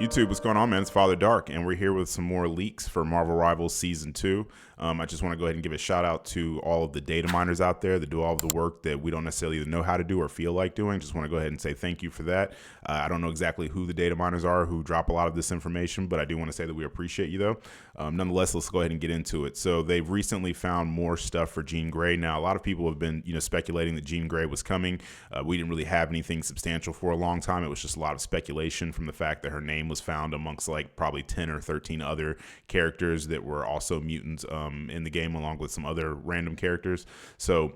YouTube, what's going on, man? It's Father Dark, and we're here with some more leaks for Marvel Rivals Season 2. I just want to go ahead and give a shout out to all of the data miners out there that do all of the work that we don't necessarily either know how to do or feel like doing. Just want to go ahead and say thank you for that. I don't know exactly who the data miners are who drop a lot of this information, but I do want to say that we appreciate you, though. Nonetheless, let's go ahead and get into it. So they've recently found more stuff for Jean Grey. Now, a lot of people have been, speculating that Jean Grey was coming. We didn't really have anything substantial for a long time. It was just a lot of speculation from the fact that her name was found amongst like probably 10 or 13 other characters that were also mutants in the game, along with some other random characters. So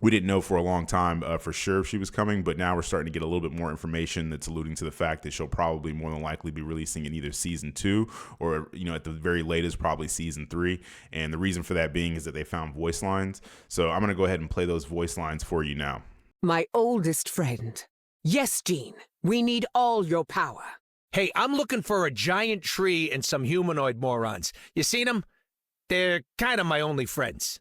we didn't know for a long time for sure if she was coming, but now we're starting to get a little bit more information that's alluding to the fact that she'll probably more than likely be releasing in either Season 2 or, at the very latest, probably Season 3. And the reason for that being is that they found voice lines. So I'm going to go ahead and play those voice lines for you now. My oldest friend. Yes, Jean, we need all your power. Hey, I'm looking for a giant tree and some humanoid morons. You seen them? They're kind of my only friends.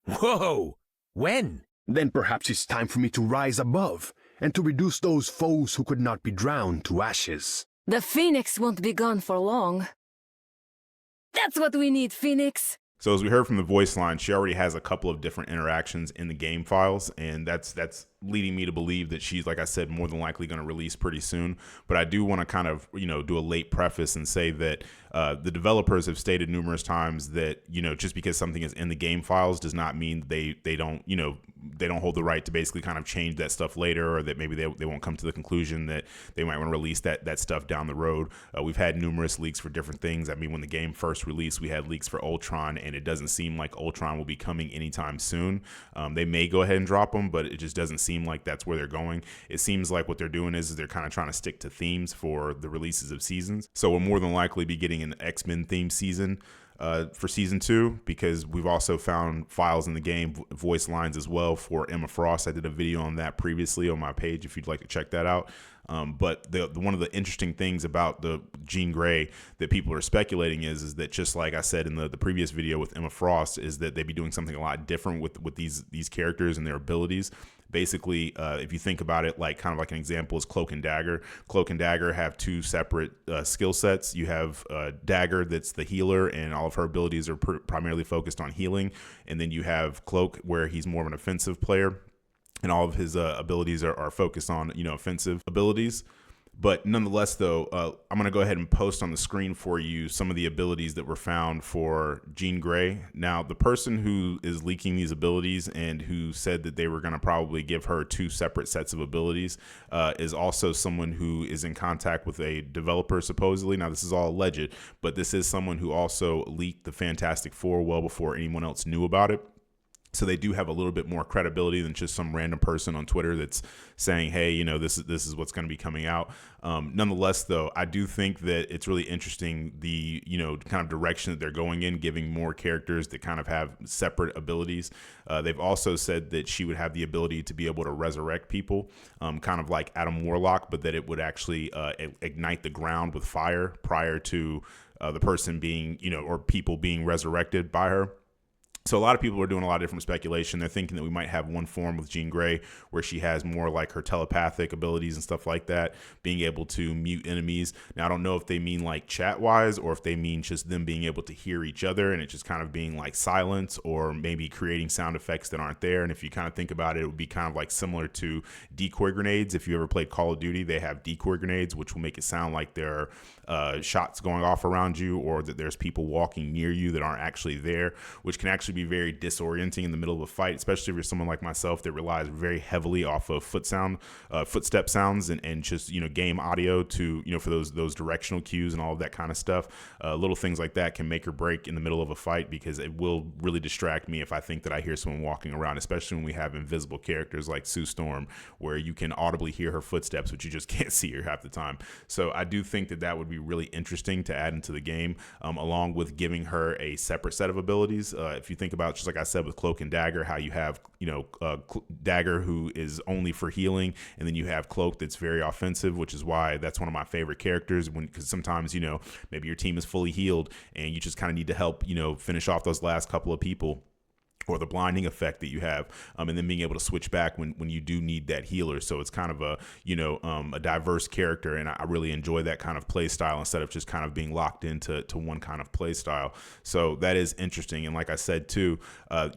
Whoa! When? Then perhaps it's time for me to rise above and to reduce those foes who could not be drowned to ashes. The Phoenix won't be gone for long. That's what we need, Phoenix. So as we heard from the voice line, she already has a couple of different interactions in the game files, and that's leading me to believe that she's, like I said, more than likely going to release pretty soon. But I do want to kind of, do a late preface and say that the developers have stated numerous times that, just because something is in the game files does not mean they don't, they don't hold the right to basically kind of change that stuff later, or that maybe they won't come to the conclusion that they might want to release that stuff down the road. We've had numerous leaks for different things. I mean, when the game first released, we had leaks for Ultron, and it doesn't seem like Ultron will be coming anytime soon. They may go ahead and drop them, but it just doesn't seem like that's where they're going. It seems like what they're doing is they're kind of trying to stick to themes for the releases of seasons. So we'll more than likely be getting an X-Men themed season for Season 2, because we've also found files in the game, voice lines as well, for Emma Frost. I did a video on that previously on my page if you'd like to check that out. But one of the interesting things about the Jean Grey that people are speculating is that, just like I said in the previous video with Emma Frost, is that they'd be doing something a lot different with these characters and their abilities. Basically, if you think about it, like kind of like an example is Cloak and Dagger. Cloak and Dagger have two separate skill sets. You have Dagger, that's the healer, and all of her abilities are primarily focused on healing. And then you have Cloak, where he's more of an offensive player, and all of his abilities are focused on, offensive abilities. But nonetheless, though, I'm going to go ahead and post on the screen for you some of the abilities that were found for Jean Grey. Now, the person who is leaking these abilities and who said that they were going to probably give her two separate sets of abilities is also someone who is in contact with a developer, supposedly. Now, this is all alleged, but this is someone who also leaked the Fantastic Four well before anyone else knew about it. So they do have a little bit more credibility than just some random person on Twitter that's saying, hey, this is what's going to be coming out. Nonetheless, though, I do think that it's really interesting the, kind of direction that they're going in, giving more characters that kind of have separate abilities. They've also said that she would have the ability to be able to resurrect people, kind of like Adam Warlock, but that it would actually ignite the ground with fire prior to the person being, or people being resurrected by her. So a lot of people are doing a lot of different speculation. They're thinking that we might have one form with Jean Grey where she has more like her telepathic abilities and stuff like that, being able to mute enemies. Now, I don't know if they mean like chat-wise or if they mean just them being able to hear each other and it just kind of being like silence, or maybe creating sound effects that aren't there. And if you kind of think about it, it would be kind of like similar to decoy grenades. If you ever played Call of Duty, they have decoy grenades, which will make it sound like there are shots going off around you, or that there's people walking near you that aren't actually there, which can actually be very disorienting in the middle of a fight, especially if you're someone like myself that relies very heavily off of footstep sounds and just game audio to for those directional cues and all of that kind of stuff. Little things like that can make or break in the middle of a fight, because it will really distract me if I think that I hear someone walking around, especially when we have invisible characters like Sue Storm, where you can audibly hear her footsteps, but you just can't see her half the time. So I do think that would be really interesting to add into the game, along with giving her a separate set of abilities. If you think about, just like I said with Cloak and Dagger, how you have Dagger, who is only for healing, and then you have Cloak that's very offensive, which is why that's one of my favorite characters, because sometimes maybe your team is fully healed and you just kind of need to help finish off those last couple of people, or the blinding effect that you have, and then being able to switch back when you do need that healer. So it's kind of a, a diverse character, and I really enjoy that kind of play style instead of just kind of being locked into one kind of play style. So that is interesting. And like I said too, at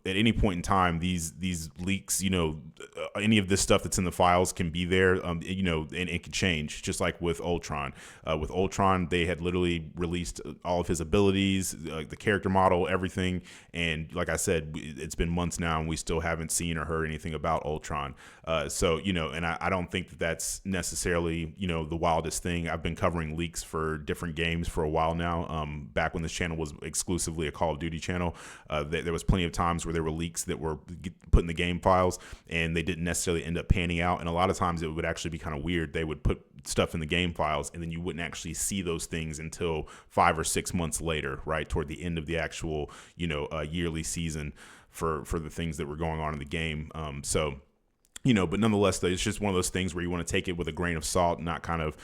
any point in time, these leaks, any of this stuff that's in the files can be there, and it can change, just like with Ultron. With Ultron, they had literally released all of his abilities, the character model, everything, and like I said, it's been months now and we still haven't seen or heard anything about Ultron. And I don't think that that's necessarily, the wildest thing. I've been covering leaks for different games for a while now. Back when this channel was exclusively a Call of Duty channel, there was plenty of times where there were leaks that were put in the game files and they didn't necessarily end up panning out. And a lot of times it would actually be kind of weird. They would put stuff in the game files and then you wouldn't actually see those things until 5 or 6 months later, right, toward the end of the actual yearly season for the things that were going on in the game. But nonetheless, though, it's just one of those things where you want to take it with a grain of salt, not kind of,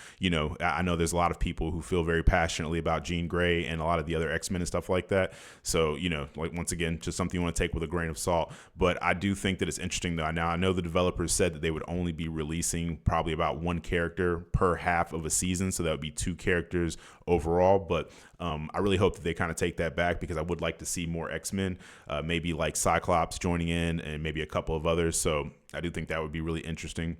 I know there's a lot of people who feel very passionately about Jean Grey and a lot of the other X-Men and stuff like that. So, once again, just something you want to take with a grain of salt. But I do think that it's interesting, though. Now, I know the developers said that they would only be releasing probably about one character per half of a season. So that would be 2 characters overall. But I really hope that they kind of take that back, because I would like to see more X-Men, maybe like Cyclops joining in and maybe a couple of others. So I do think that would be really interesting.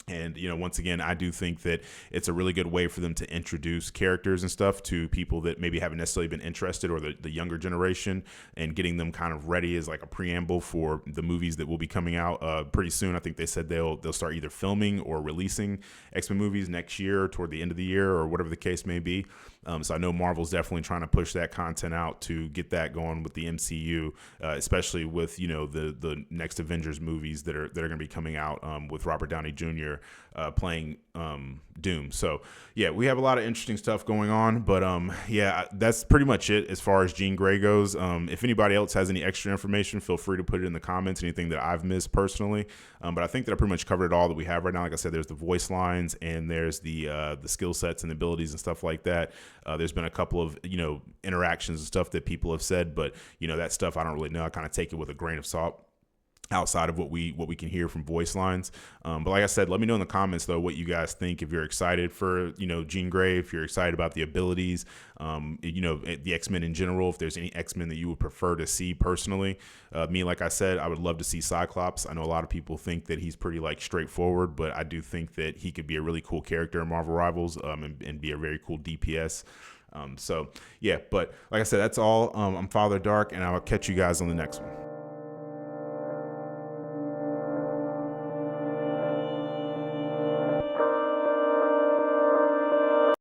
And, once again, I do think that it's a really good way for them to introduce characters and stuff to people that maybe haven't necessarily been interested, or the younger generation, and getting them kind of ready as like a preamble for the movies that will be coming out pretty soon. I think they said they'll start either filming or releasing X-Men movies next year, toward the end of the year, or whatever the case may be. So I know Marvel's definitely trying to push that content out to get that going with the MCU, especially with, the next Avengers movies that are going to be coming out, with Robert Downey Jr. Playing Doom. So yeah, we have a lot of interesting stuff going on, but that's pretty much it as far as Jean Grey goes. If anybody else has any extra information, feel free to put it in the comments, anything that I've missed personally. But I think that I pretty much covered it all that we have right now. Like I said, there's the voice lines and there's the skill sets and abilities and stuff like that. There's been a couple of, interactions and stuff that people have said, but that stuff I don't really know. I kind of take it with a grain of salt, outside of what we can hear from voice lines. But like I said, let me know in the comments though what you guys think. If you're excited for Jean Grey, if you're excited about the abilities, the X-Men in general, if there's any X-Men that you would prefer to see personally. Me, like I said, I would love to see Cyclops. I know a lot of people think that he's pretty like straightforward, but I do think that he could be a really cool character in Marvel Rivals, and be a very cool DPS. So yeah, but like I said, that's all. I'm Father Dark, and I'll catch you guys on the next one.